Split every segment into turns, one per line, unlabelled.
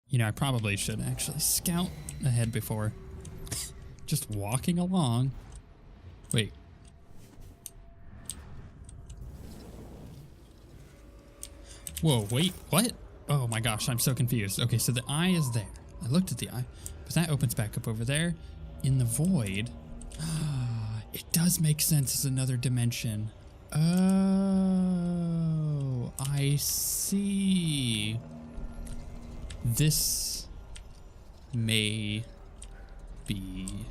You know, I probably should actually scout ahead before just walking along. Wait. Whoa, wait, what? Oh my gosh, I'm so confused. Okay, so the eye is there. I looked at the eye, but that opens back up over there in the void. It does make sense as another dimension. Oh, I see. This may be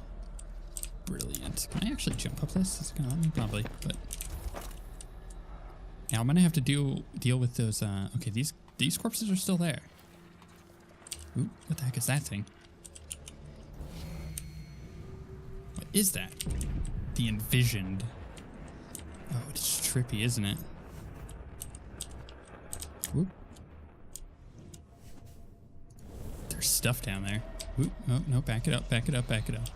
brilliant. Can I actually jump up this? Is it gonna let me? Probably, but now I'm gonna have to deal with those. Okay, these corpses are still there. Ooh, what the heck is that thing? What is that? The envisioned. Oh, it's trippy, isn't it? Whoop. There's stuff down there. Whoop. Oh no, back it up, back it up, back it up.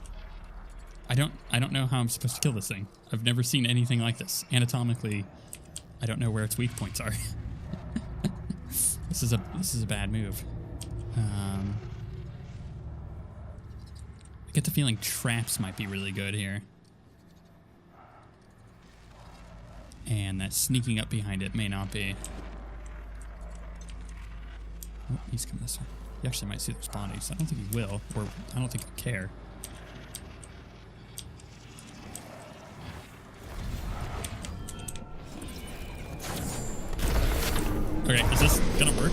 I don't know how I'm supposed to kill this thing. I've never seen anything like this. Anatomically, I don't know where its weak points are. This is a bad move. I get the feeling traps might be really good here. And that sneaking up behind it may not be. Oh, he's coming this way. He actually might see those bodies. I don't think he will, or I don't think he'll care. Okay, is this gonna work?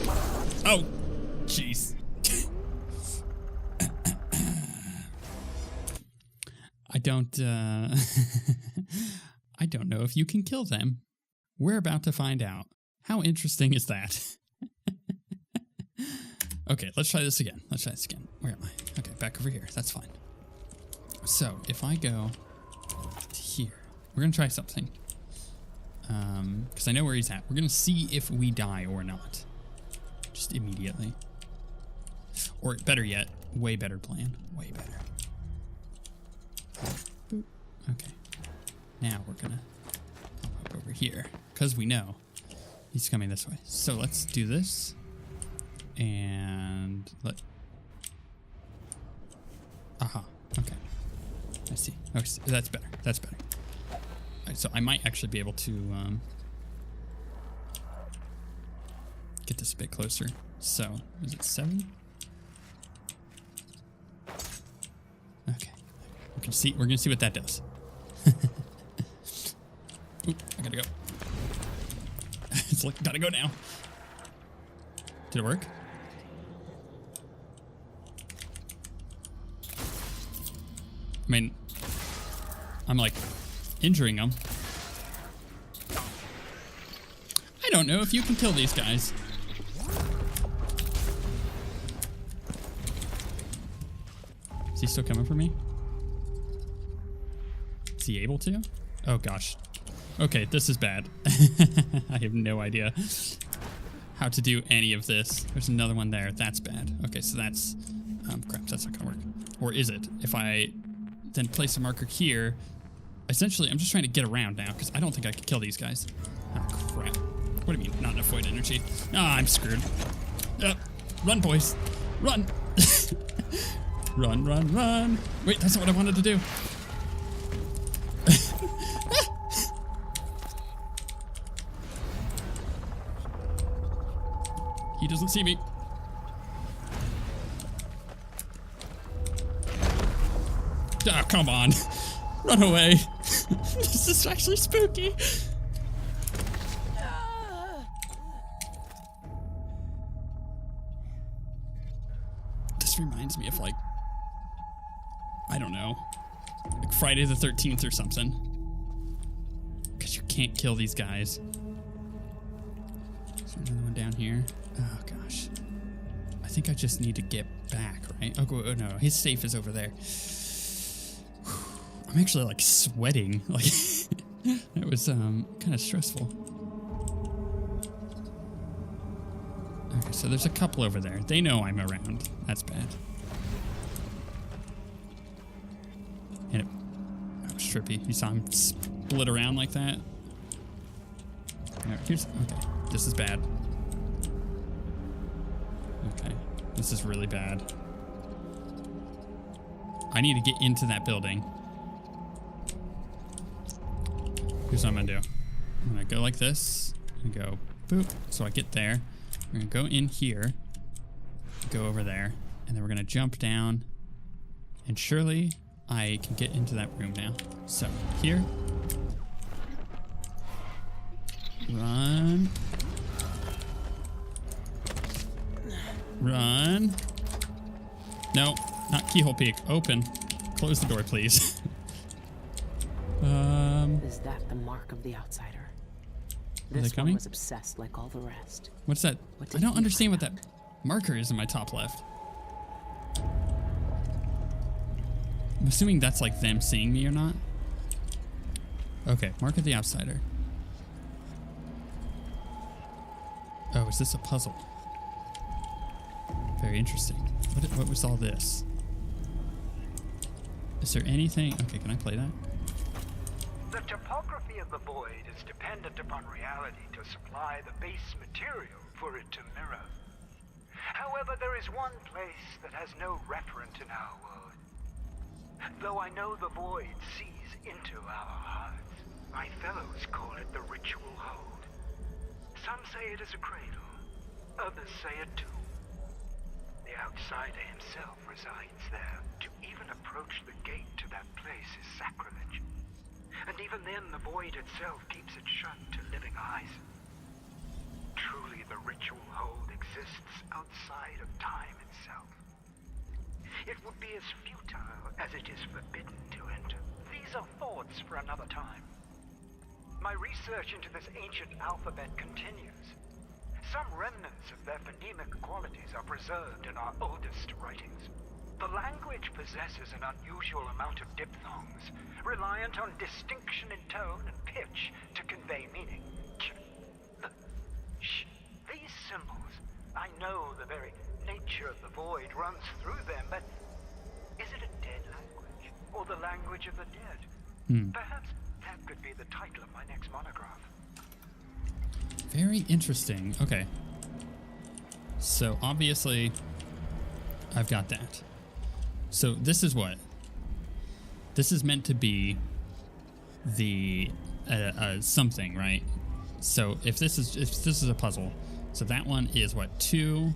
Oh, jeez. I don't know if you can kill them. We're about to find out. How interesting is that? Okay, let's try this again. Where am I? Okay, back over here. That's fine. So, if I go to here, we're gonna try something. Because I know where he's at. We're gonna see if we die or not. Just immediately. Or better yet, way better plan. Way better. Boop. Okay. Now we're gonna come up over here. Because we know he's coming this way. So let's do this. And aha. Okay. I see. Okay, that's better. That's better. Right, so I might actually be able to get this a bit closer. So, is it 7? Okay. We're gonna see what that does. Oop, I gotta go. It's like, gotta go now. Did it work? I mean, I'm like injuring them. I don't know if you can kill these guys. Is he still coming for me? Is he able to? Oh gosh. Okay, this is bad. I have no idea how to do any of this. There's another one there. That's bad. Okay, so that's... crap, that's not gonna work. Or is it? If I then place a marker here, essentially I'm just trying to get around now because I don't think I could kill these guys. Oh, crap. What do you mean, not enough void energy? Ah, I'm screwed. Run, boys. Run. Run, run, run. Wait, that's not what I wanted to do. He doesn't see me. Oh, come on. Run away. This is actually spooky. This reminds me of, like, I don't know, like Friday the 13th or something. Because you can't kill these guys. Is there another one down here? Oh, gosh. I think I just need to get back, right? Oh, no, his safe is over there. I'm actually, like, sweating. Like, that was kind of stressful. Okay, so there's a couple over there. They know I'm around. That's bad. And it was trippy. You saw him split around like that? No, here's... Okay. This is bad. Okay. This is really bad. I need to get into that building. Here's what I'm gonna do. I'm gonna go like this and go boop. So I get there. We're gonna go in here, go over there, and then we're gonna jump down. And surely I can get into that room now. So here. Run. Run. No, not keyhole peek. Open. Close the door, please.
Is that the mark of the outsider?
Are they
This
coming?
one was obsessed like all the rest.
What's that?
What
I
did
don't
he
understand what
find
that marker is in my top left. I'm assuming that's like them seeing me or not. Okay, mark of the outsider. Oh, is this a puzzle? Very interesting. What was all this? Is there anything? Okay, can I play that?
The topography of the void is dependent upon reality to supply the base material for it to mirror. However, there is one place that has no referent in our world. Though I know the void sees into our hearts, my fellows call it the ritual hold. Some say it is a cradle, others say a tomb. The outsider himself resides there. To even approach the gate to that place is sacrilege. And even then, the void itself keeps it shut to living eyes. Truly, the ritual hold exists outside of time itself. It would be as futile as it is forbidden to enter. These are thoughts for another time. My research into this ancient alphabet continues. Some remnants of their phonemic qualities are preserved in our oldest writings. The language possesses an unusual amount of diphthongs, reliant on distinction in tone and pitch to convey meaning. These symbols, I know the very nature of the void runs through them, but is it a dead language, or the language of the dead? Perhaps that could be the title of my next monograph.
Very interesting. Okay. So obviously, I've got that. So this is what? This is meant to be the something, right? So if this is a puzzle, so that one is what, 2?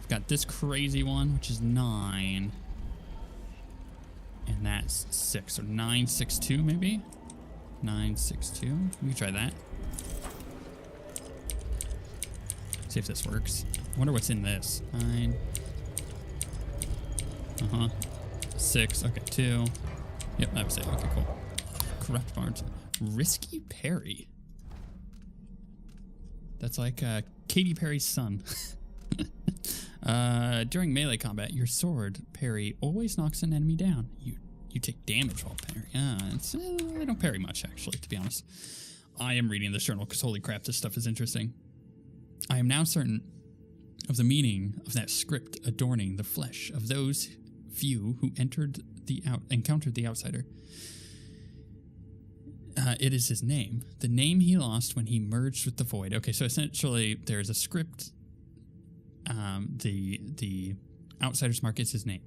I've got this crazy one, which is 9, and that's 6. So 9, 6, 2 maybe. 9, 6, 2. We can try that. See if this works. I wonder what's in this. 9. 6. Okay, 2. Yep, that was it. Okay, cool. Corrupt Barnes. Risky Parry. That's like Katy Perry's son. During melee combat, your sword parry always knocks an enemy down. You take damage while parrying. I don't parry much, actually, to be honest. I am reading this journal because holy crap, this stuff is interesting. I am now certain of the meaning of that script adorning the flesh of those few who encountered the outsider. It is his name, the name he lost when he merged with the void. Okay, so essentially there's a script. The outsider's mark is his name.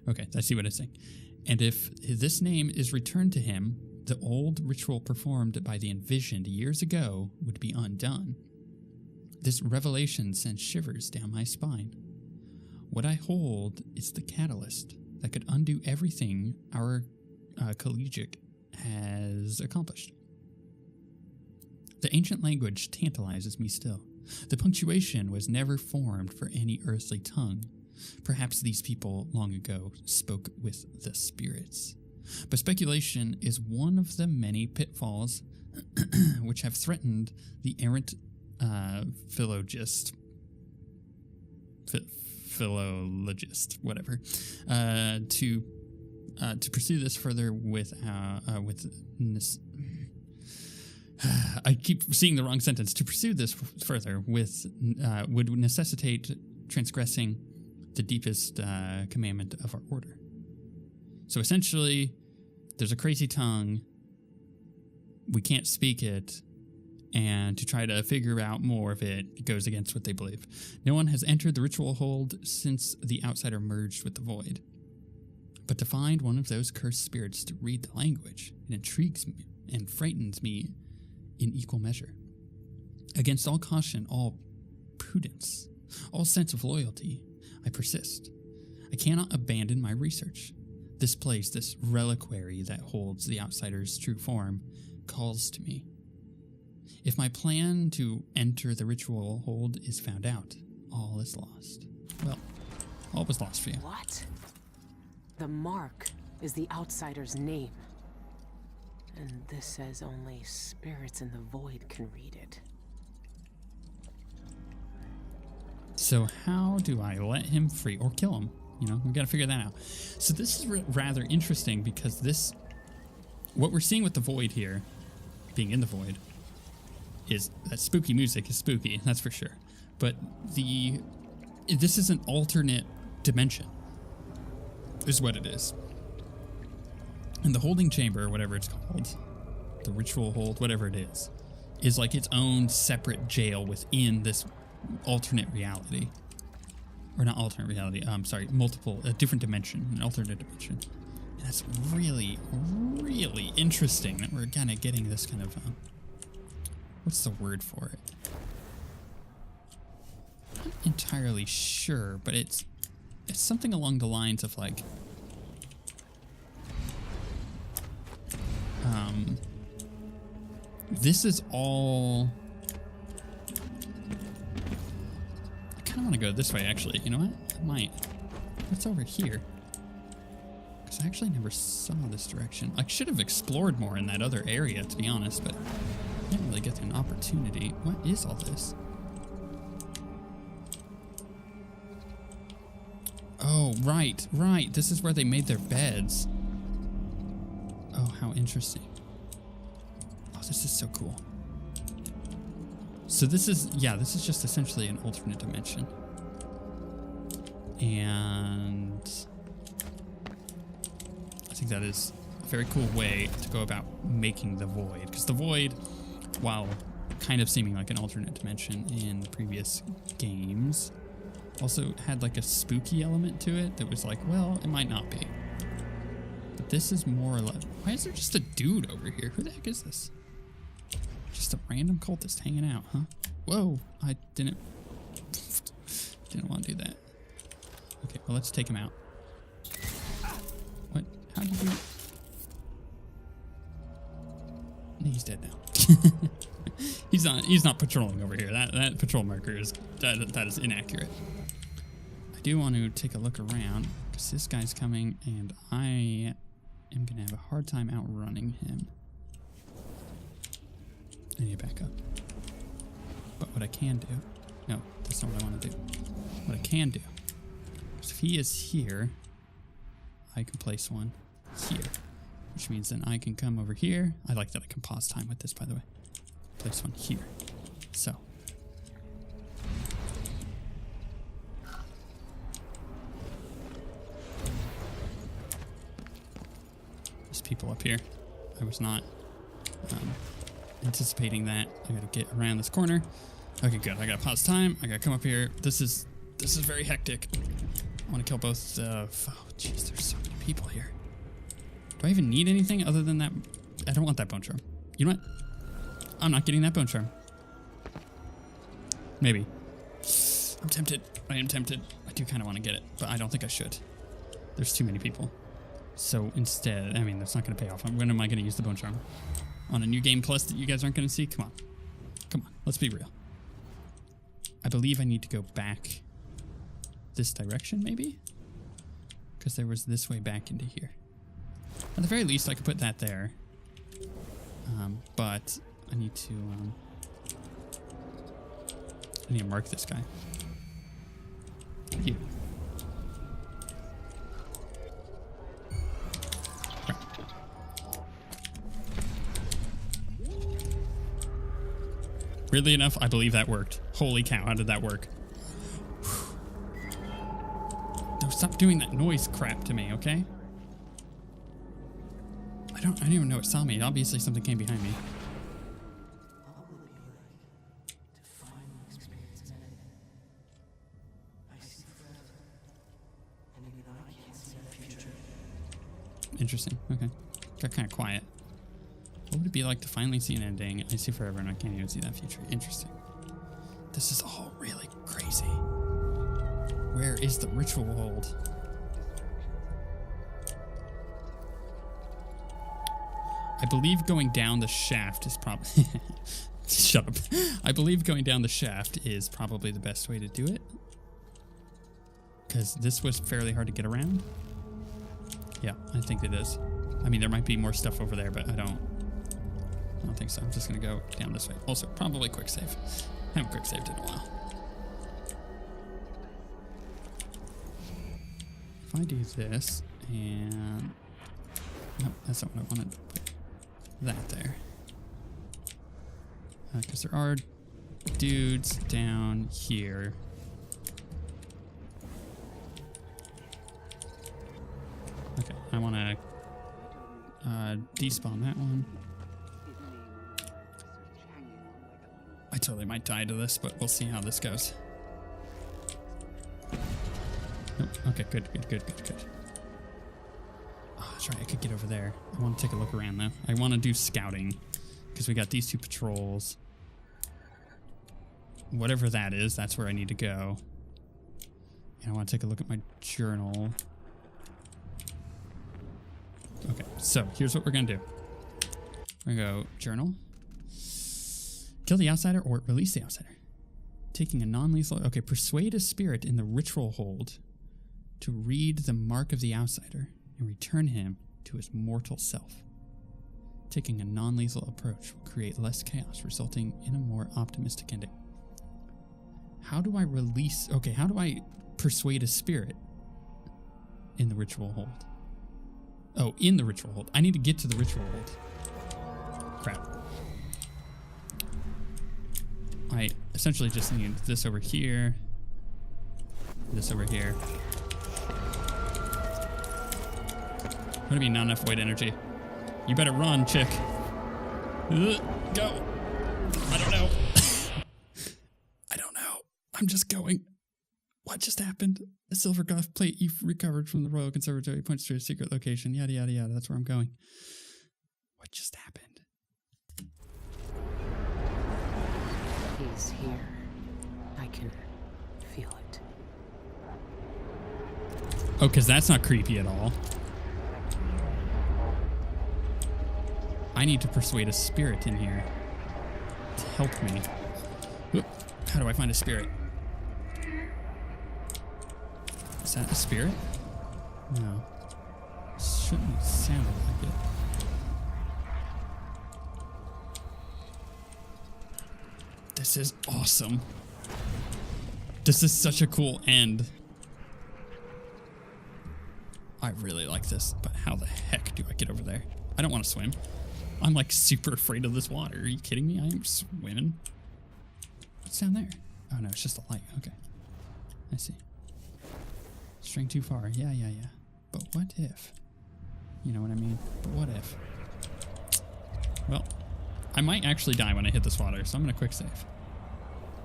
Okay, I see what it's saying. And if this name is returned to him, the old ritual performed by the envisioned years ago would be undone. This revelation sends shivers down my spine. What I hold is the catalyst that could undo everything our collegiate has accomplished. The ancient language tantalizes me still. The punctuation was never formed for any earthly tongue. Perhaps these people long ago spoke with the spirits. But speculation is one of the many pitfalls which have threatened the errant philologist, whatever, to pursue this further with I keep seeing the wrong sentence. To pursue this further with would necessitate transgressing the deepest commandment of our order. So essentially, there's a crazy tongue. We can't speak it, and to try to figure out more if it goes against what they believe. No one has entered the ritual hold since the outsider merged with the void. But to find one of those cursed spirits to read the language, it intrigues me and frightens me in equal measure. Against all caution, all prudence, all sense of loyalty, I persist. I cannot abandon my research. This place, this reliquary that holds the outsider's true form, calls to me. If my plan to enter the ritual hold is found out, all is lost. Well, all was lost for you.
What? The mark is the outsider's name. And this says only spirits in the void can read it.
So how do I let him free or kill him? You know, we got to figure that out. So this is rather interesting because what we're seeing with the void here, being in the void, is that spooky music is spooky, that's for sure. But this is an alternate dimension, is what it is. And the holding chamber, whatever it's called, the ritual hold, whatever it is like its own separate jail within this alternate reality. Or not alternate reality, a different dimension, an alternate dimension. And that's really, really interesting that we're kind of getting this kind of, what's the word for it? I'm not entirely sure, but it's something along the lines of like, this is all... I kind of want to go this way, actually. You know what? I might. What's over here? Because I actually never saw this direction. I should have explored more in that other area, to be honest, but I didn't really get an opportunity. What is all this? Oh, right. This is where they made their beds. Oh, how interesting. Oh, this is so cool. So this is just essentially an alternate dimension. And I think that is a very cool way to go about making the void. Because the void, while kind of seeming like an alternate dimension in the previous games, also had like a spooky element to it that was like, well, it might not be. But this is more or less... Why is there just a dude over here? Who the heck is this? Just a random cultist hanging out, huh? Whoa, I didn't want to do that. Okay, well, let's take him out. What? How did you... He's dead now. He's not patrolling over here. That patrol marker is that is inaccurate. I do want to take a look around because this guy's coming and I am gonna have a hard time outrunning him. I need to back up. But what I can do... No, that's not what I want to do. What I can do is if he is here, I can place one here. Which means then I can come over here. I like that I can pause time with this, by the way. Place one here. So. There's people up here. I was not... anticipating that. I gotta get around this corner. Okay, good. I gotta pause time. I gotta come up here. This is very hectic. I want to kill both. Oh, jeez, there's so many people here. Do I even need anything other than that? I don't want that bone charm. You know what? I'm not getting that bone charm. Maybe. I'm tempted. I am tempted. I do kind of want to get it, but I don't think I should. There's too many people. So instead, I mean, that's not going to pay off. When am I going to use the bone charm? On a new game plus that you guys aren't going to see? Come on. Come on. Let's be real. I believe I need to go back this direction, maybe? Because there was this way back into here. At the very least, I could put that there. But I need to mark this guy. You. Right. Weirdly enough, I believe that worked. Holy cow, how did that work? No, stop doing that noise crap to me, okay? I didn't even know it saw me. Obviously something came behind me. interesting. Okay. Got kind of quiet. What would it be like to finally see an ending? I see forever and I can't even see that future. Interesting. This is all really crazy. Where is the ritual hold? I believe going down the shaft is probably... Shut up. I believe going down the shaft is probably the best way to do it. Because this was fairly hard to get around. Yeah, I think it is. I mean, there might be more stuff over there, but I don't think so. I'm just going to go down this way. Also, probably quick save. I haven't quick saved in a while. If I do this and... No, that's not what I wanted. Put that there. Because there are dudes down here. Okay, I want to despawn that one. I totally might die to this, but we'll see how this goes. Nope. Okay, good. Oh, that's right, I could get over there. I want to take a look around, though. I want to do scouting, because we got these two patrols. Whatever that is, that's where I need to go. And I want to take a look at my journal. Okay, so here's what we're going to do. We're going to go journal. Kill the outsider or release the outsider. Taking a non-lethal... Okay, persuade a spirit in the ritual hold to read the mark of the outsider and return him to his mortal self. Taking a non-lethal approach will create less chaos, resulting in a more optimistic ending. How do I release... Okay, how do I persuade a spirit in the ritual hold? Oh, in the ritual hold. I need to get to the ritual hold. Crap. I essentially just need this over here. This over here. What do you mean not enough void energy? You better run, chick. Go. I don't know. I don't know. I'm just going. What just happened? A silver golf plate you've recovered from the Royal Conservatory points to a secret location. Yada, yada, yada. That's where I'm going. What just happened?
He's here. I can feel it.
Oh, because that's not creepy at all. I need to persuade a spirit in here to help me. How do I find a spirit? Is that a spirit? No. Shouldn't sound like it. This is awesome. This is such a cool end. I really like this, but how the heck do I get over there? I don't want to swim. I'm like super afraid of this water. Are you kidding me? I am swimming. What's down there? Oh no, it's just a light. Okay. I see. Straying too far. Yeah. But what if? You know what I mean? But what if? Well, I might actually die when I hit this water, so I'm going to quick save.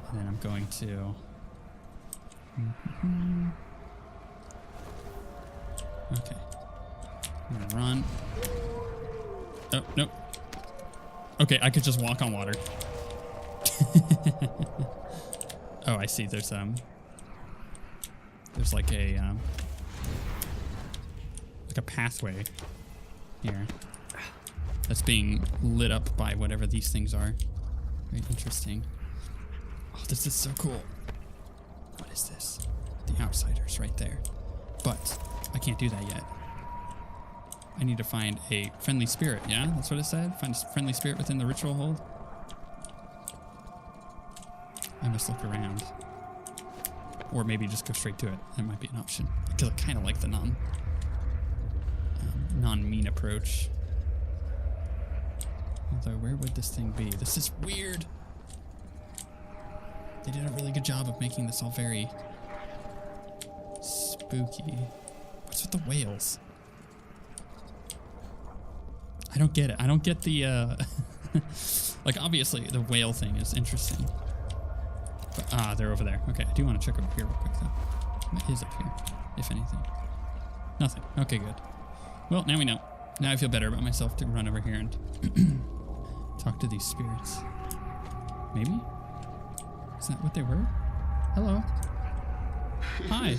And then I'm going to... Okay. I'm going to run. Oh, no. Okay, I could just walk on water. Oh, I see. There's like a pathway here that's being lit up by whatever these things are. Very interesting. Oh, this is so cool. What is this? The outsiders right there. But I can't do that yet. I need to find a friendly spirit, yeah? That's what it said? Find a friendly spirit within the ritual hold? I must look around. Or maybe just go straight to it. That might be an option. Because I kind of like the non-mean approach. Although, where would this thing be? This is weird. They did a really good job of making this all very spooky. What's with the whales? I don't get it. I don't get the, like, obviously, the whale thing is interesting. But, they're over there. Okay, I do want to check over here real quick, though. What is up here, if anything? Nothing. Okay, good. Well, now we know. Now I feel better about myself to run over here and talk to these spirits. Maybe? Is that what they were? Hello. Hi.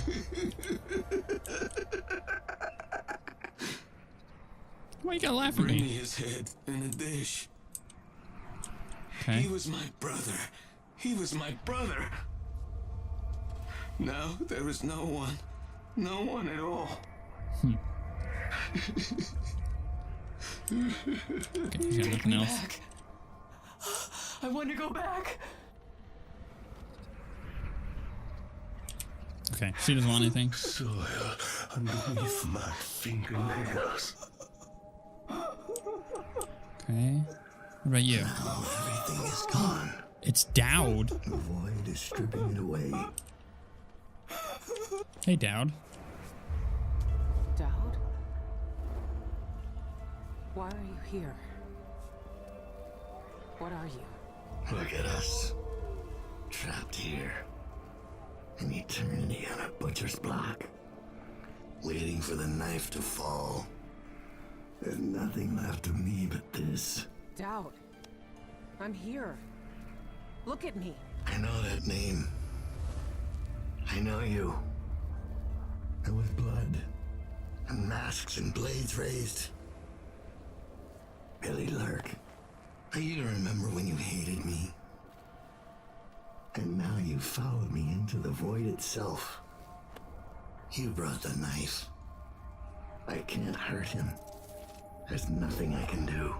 Why you gotta laugh at
Bring
me?
me his head in a dish.
Okay.
He was my brother. He was my brother. Now there is no one. No one at all.
Okay, you got nothing else.
Back. I want to go back.
Okay, she doesn't want anything.
Soil underneath my fingernails.
Okay. What about you?
Now everything is gone.
It's Daud.
The void is stripping it away.
Hey, Daud.
Daud? Why are you here? What are you?
Look at us. Trapped here. An eternity on a butcher's block. Waiting for the knife to fall. There's nothing left of me but this.
Daud. I'm here. Look at me.
I know that name. I know you. There was blood. And masks and blades raised. Billy Lurk. I even remember when you hated me. And now you followed me into the void itself. You brought the knife. I can't hurt him. There's nothing I can do.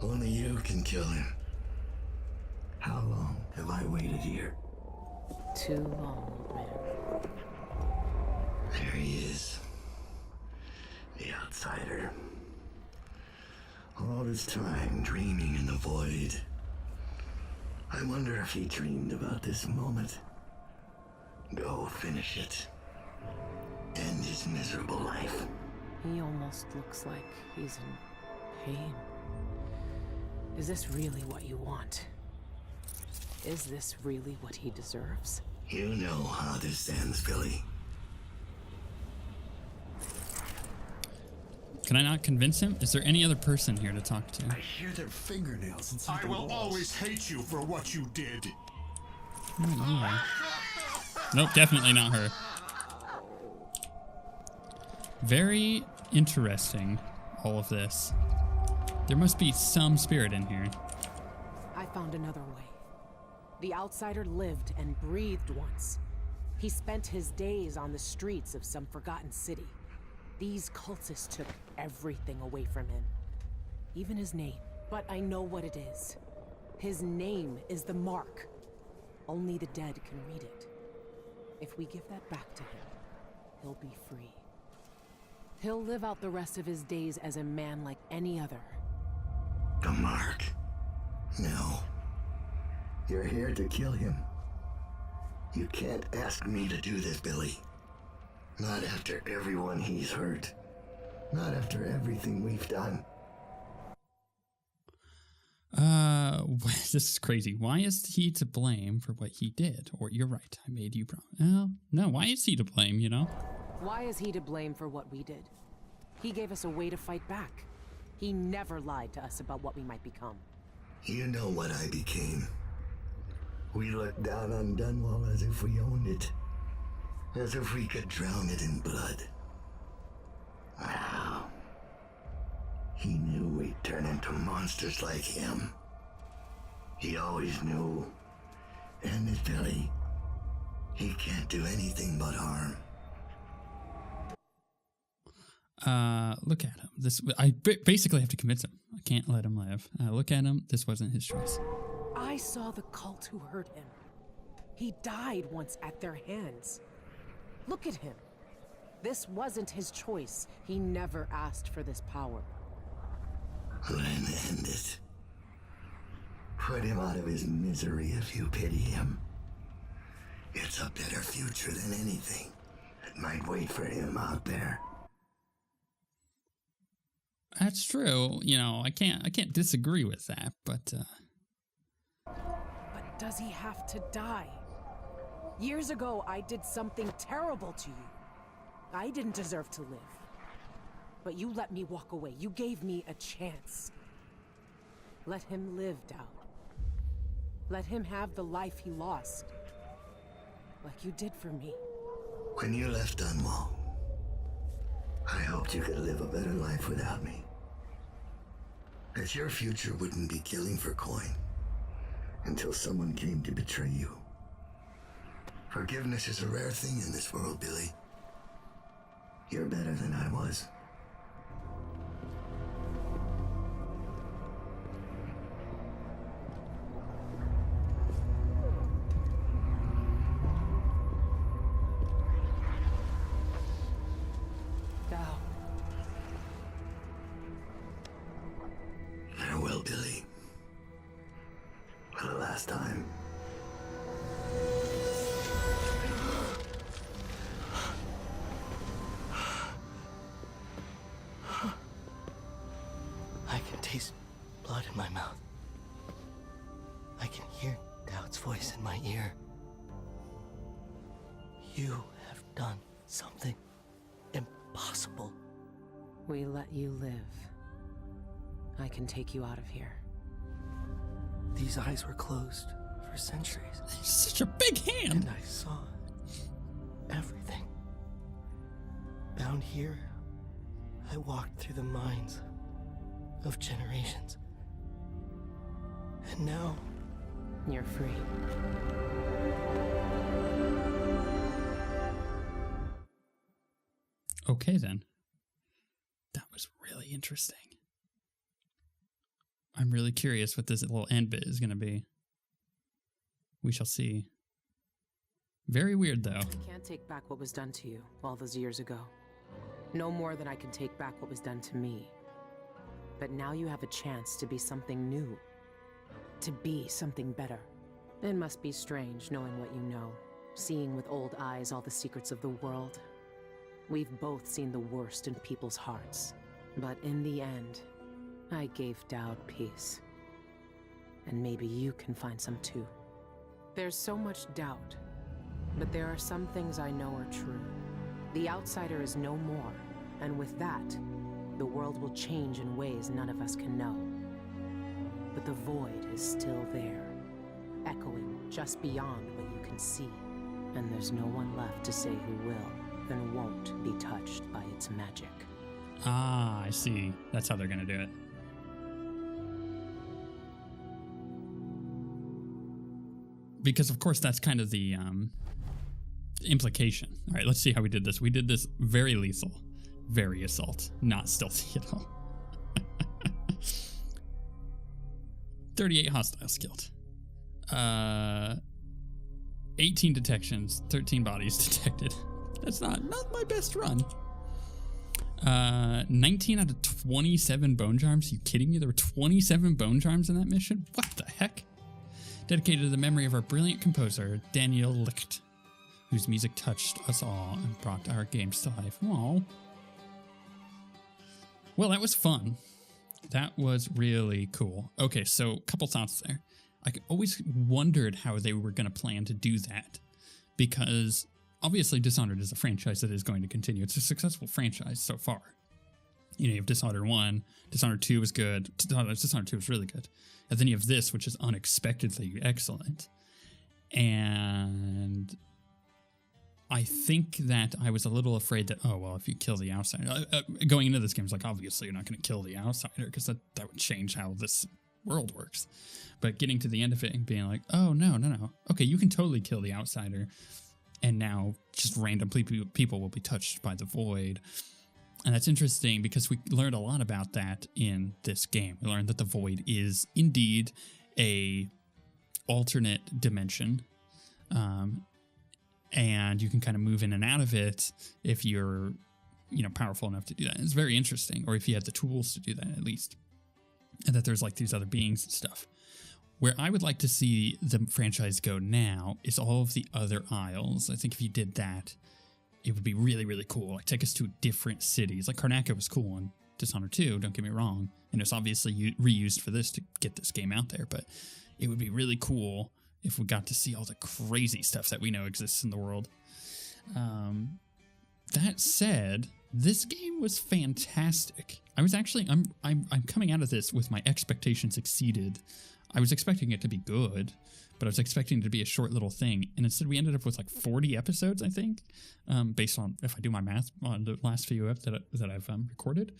Only you can kill him. How long have I waited here?
Too long, old man.
There he is. The outsider. All this time dreaming in the void. I wonder if he dreamed about this moment. Go finish it. End his miserable life.
He almost looks like he's in pain. Is this really what you want? Is this really what he deserves?
You know how this ends, Billy.
Can I not convince him? Is there any other person here to talk to?
I hear their fingernails inside
I
the
will
walls.
always hate you for what you did.
Yeah. Nope, definitely not her. Very interesting, all of this. There must be some spirit in here.
I found another way. The outsider lived and breathed once. He spent his days on the streets of some forgotten city. These cultists took everything away from him. Even his name. But I know what it is. His name is the Mark. Only the dead can read it. If we give that back to him, he'll be free. He'll live out the rest of his days as a man like any other.
The Mark? No. You're here to kill him. You can't ask me to do this, Billy. Not after everyone he's hurt. Not after everything we've done.
This is crazy. Why is he to blame for what he did? Or you're right, I made you promise. No, why is he to blame, you know?
Why is he to blame for what we did? He gave us a way to fight back. He never lied to us about what we might become.
You know what I became. We looked down on Dunwall as if we owned it. As if we could drown it in blood. Wow. He knew we'd turn into monsters like him. He always knew. And this Billy, he can't do anything but harm.
Look at him. I basically have to convince him. I can't let him live. Look at him. This wasn't his choice.
I saw the cult who hurt him. He died once at their hands. Look at him. This wasn't his choice. He never asked for this power.
Then end it. Put him out of his misery if you pity him. It's a better future than anything that might wait for him out there.
That's true. You know, I can't disagree with that, but
But does he have to die? Years ago, I did something terrible to you. I didn't deserve to live. But you let me walk away. You gave me a chance. Let him live, Daud. Let him have the life he lost. Like you did for me.
When you left Dunwall, I hoped you could live a better life without me. That your future wouldn't be killing for coin until someone came to betray you. Forgiveness is a rare thing in this world, Billy. You're better than I was.
Daud.
Farewell, Billy. For the last time.
I can taste blood in my mouth. I can hear Daud's voice in my ear. You have done something impossible.
We let you live. I can take you out of here.
These eyes were closed for centuries,
Such a big hand.
and I saw everything. Down here, I walked through the minds of generations. And now,
You're free.
Okay, then. That was really interesting. I'm really curious what this little end bit is going to be. We shall see. Very weird, though.
I can't take back what was done to you all those years ago. No more than I can take back what was done to me. But now you have a chance to be something new. To be something better. It must be strange knowing what you know. Seeing with old eyes all the secrets of the world. We've both seen the worst in people's hearts. But in the end, I gave Daud peace. And maybe you can find some too. There's so much doubt. But there are some things I know are true. The outsider is no more. And with that, the world will change in ways none of us can know. But the void is still there, echoing just beyond what you can see. And there's no one left to say who will and won't be touched by its magic.
Ah, I see. That's how they're going to do it. Because, of course, that's kind of the implication. All right, let's see how we did this. We did this very lethal, very assault, not stealthy at all. 38 hostiles killed. 18 detections, 13 bodies detected. That's not my best run. 19 out of 27 bone charms. Are you kidding me? There were 27 bone charms in that mission? What the heck? Dedicated to the memory of our brilliant composer, Daniel Licht, whose music touched us all and brought our games to life. Aww. Well, that was fun. That was really cool. Okay, so a couple thoughts there. I always wondered how they were going to plan to do that, because obviously Dishonored is a franchise that is going to continue. It's a successful franchise so far. You know, you have Dishonored 1, Dishonored 2 was good, Dishonored 2 was really good. And then you have this, which is unexpectedly excellent. And I think that I was a little afraid that, oh, well, if you kill the outsider, going into this game, it's like, obviously you're not going to kill the outsider, because that would change how this world works. But getting to the end of it and being like, oh, no. Okay, you can totally kill the outsider. And now just random people will be touched by the void. And that's interesting because we learned a lot about that in this game. We learned that the void is indeed a alternate dimension. And you can kind of move in and out of it if you're, powerful enough to do that. It's very interesting. Or if you have the tools to do that, at least. And that there's like these other beings and stuff. Where I would like to see the franchise go now is all of the other isles. I think if you did that, it would be really, really cool. Like, take us to different cities. Like, Karnaca was cool in Dishonored 2, don't get me wrong. And it's obviously reused for this to get this game out there. But it would be really cool if we got to see all the crazy stuff that we know exists in the world. That said, This game was fantastic. I was actually, I'm coming out of this with my expectations exceeded. I was expecting it to be good, but I was expecting it to be a short little thing. And instead we ended up with like 40 episodes, I think, based on, if I do my math, on the last few that I've recorded.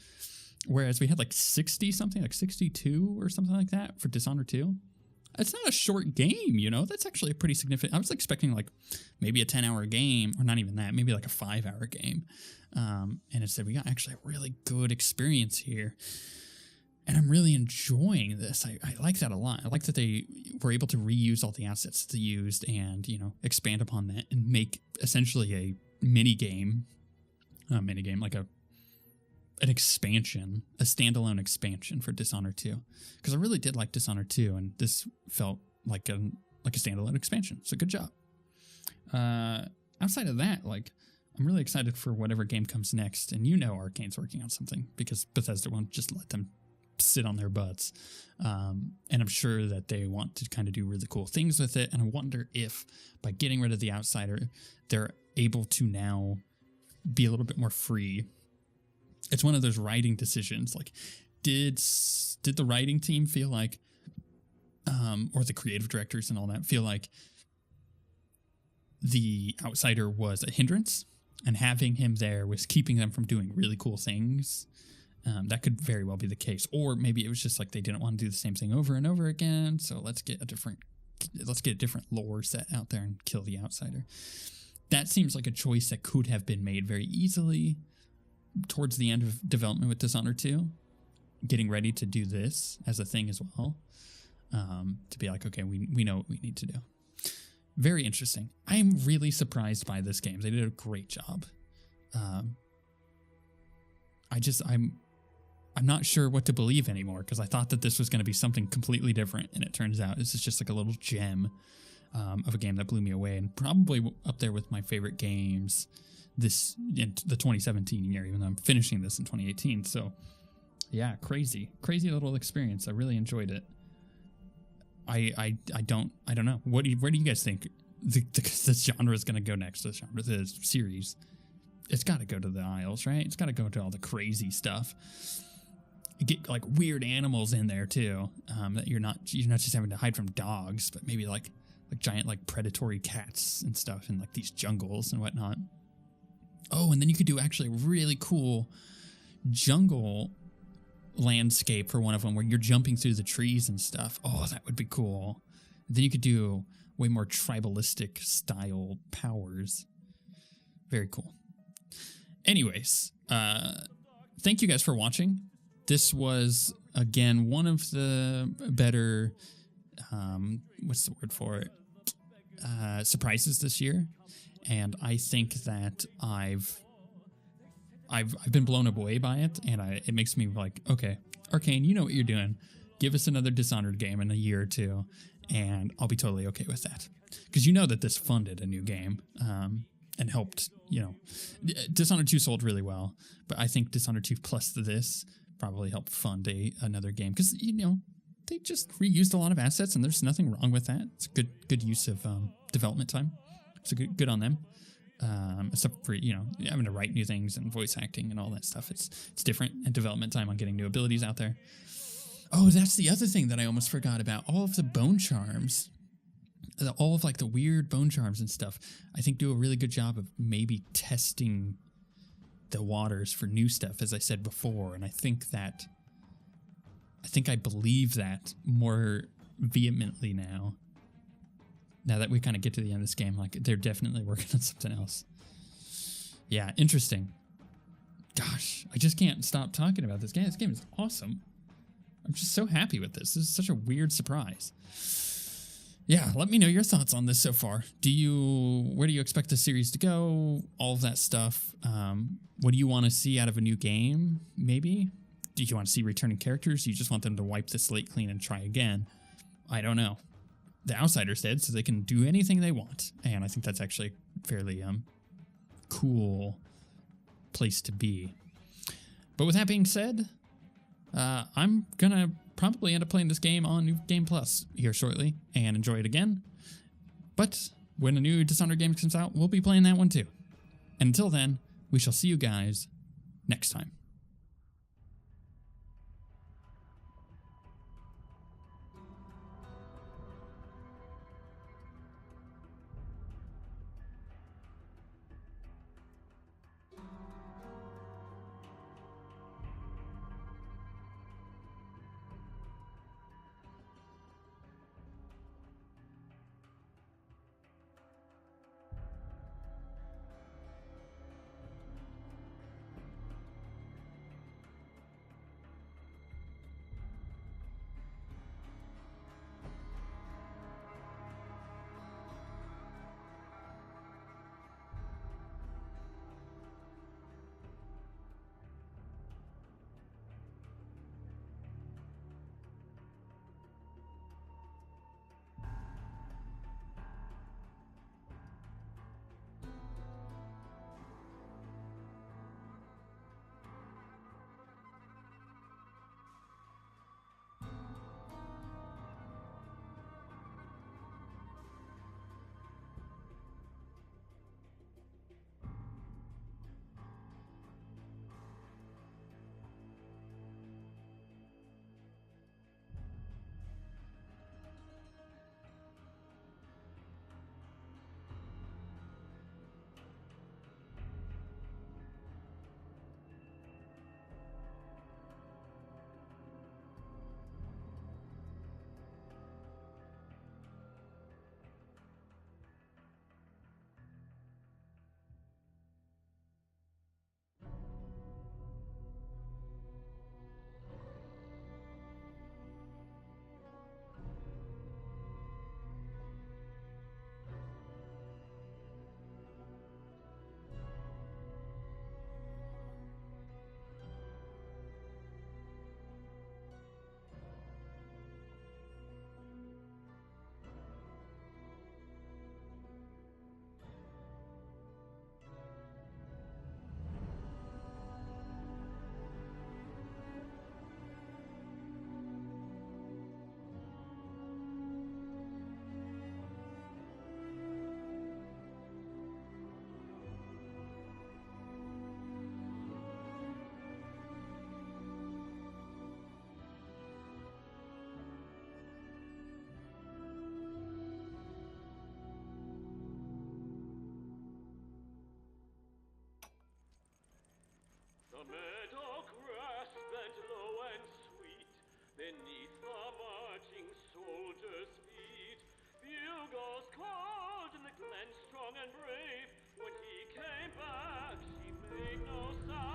Whereas we had like 60 something, like 62 or something like that for Dishonored 2. It's not a short game, you know? That's actually a pretty significant. I was expecting like maybe a 10-hour game, or not even that, maybe like a 5-hour game. And instead we got actually a really good experience here. And I'm really enjoying this. I like that a lot. I like that they were able to reuse all the assets they used and, you know, expand upon that and make essentially a mini game, like an expansion, a standalone expansion for Dishonored 2. Because I really did like Dishonored 2, and this felt like a standalone expansion. So good job. Outside of that, like, I'm really excited for whatever game comes next. And you know Arcane's working on something because Bethesda won't just let them sit on their butts. And I'm sure that they want to kind of do really cool things with it. And I wonder if by getting rid of the Outsider, they're able to now be a little bit more free. It's one of those writing decisions. Like, did the writing team feel like, or the creative directors and all that feel like the Outsider was a hindrance, and having him there was keeping them from doing really cool things? That could very well be the case. Or maybe it was just like they didn't want to do the same thing over and over again. So let's get a different lore set out there and kill the Outsider. That seems like a choice that could have been made very easily towards the end of development with Dishonored 2, getting ready to do this as a thing as well, to be like, okay, we know what we need to do. Very interesting. I am really surprised by this game. They did a great job. I'm not sure what to believe anymore, because I thought that this was going to be something completely different, and it turns out this is just like a little gem of a game that blew me away, and probably up there with my favorite games this in the 2017 year, even though I'm finishing this in 2018. So yeah, crazy little experience. I really enjoyed it. I don't know. Where do you guys think this genre is going to go next? The series, it's got to go to the Isles, right? It's got to go to all the crazy stuff. You get like weird animals in there too, that you're not just having to hide from dogs, but maybe like giant like predatory cats and stuff in like these jungles and whatnot. Oh, and then you could do actually a really cool jungle landscape for one of them where you're jumping through the trees and stuff. Oh, that would be cool. Then you could do way more tribalistic style powers. Very cool. Anyways, thank you guys for watching. This was, again, one of the better, what's the word for it? Surprises this year. And I think that I've been blown away by it, and it makes me like, okay, Arcane, you know what you're doing. Give us another Dishonored game in a year or two, and I'll be totally okay with that. Because you know that this funded a new game, and helped, you know, Dishonored 2 sold really well, but I think Dishonored 2 plus this probably helped fund another game. Because, you know, they just reused a lot of assets, and there's nothing wrong with that. It's a good use of development time. So good on them. Except for, you know, having to write new things and voice acting and all that stuff. It's different, and development time on getting new abilities out there. Oh, that's the other thing that I almost forgot about. All of the bone charms, all of like the weird bone charms and stuff, I think do a really good job of maybe testing the waters for new stuff, as I said before. And I think I believe that more vehemently now that we kind of get to the end of this game. Like, they're definitely working on something else. Yeah, interesting. Gosh, I just can't stop talking about this game. This game is awesome. I'm just so happy with this. This is such a weird surprise. Yeah, let me know your thoughts on this so far. Where do you expect the series to go? All of that stuff. What do you want to see out of a new game, maybe? Do you want to see returning characters? Do you just want them to wipe the slate clean and try again? I don't know. The Outsiders did, so they can do anything they want. And I think that's actually a fairly cool place to be. But with that being said, I'm going to probably end up playing this game on New Game Plus here shortly and enjoy it again. But when a new Dishonored game comes out, we'll be playing that one too. And until then, we shall see you guys next time.
The meadow grass bent low and sweet beneath the marching soldiers' feet. Bugles called in the glen strong and brave. When he came back, she made no sound.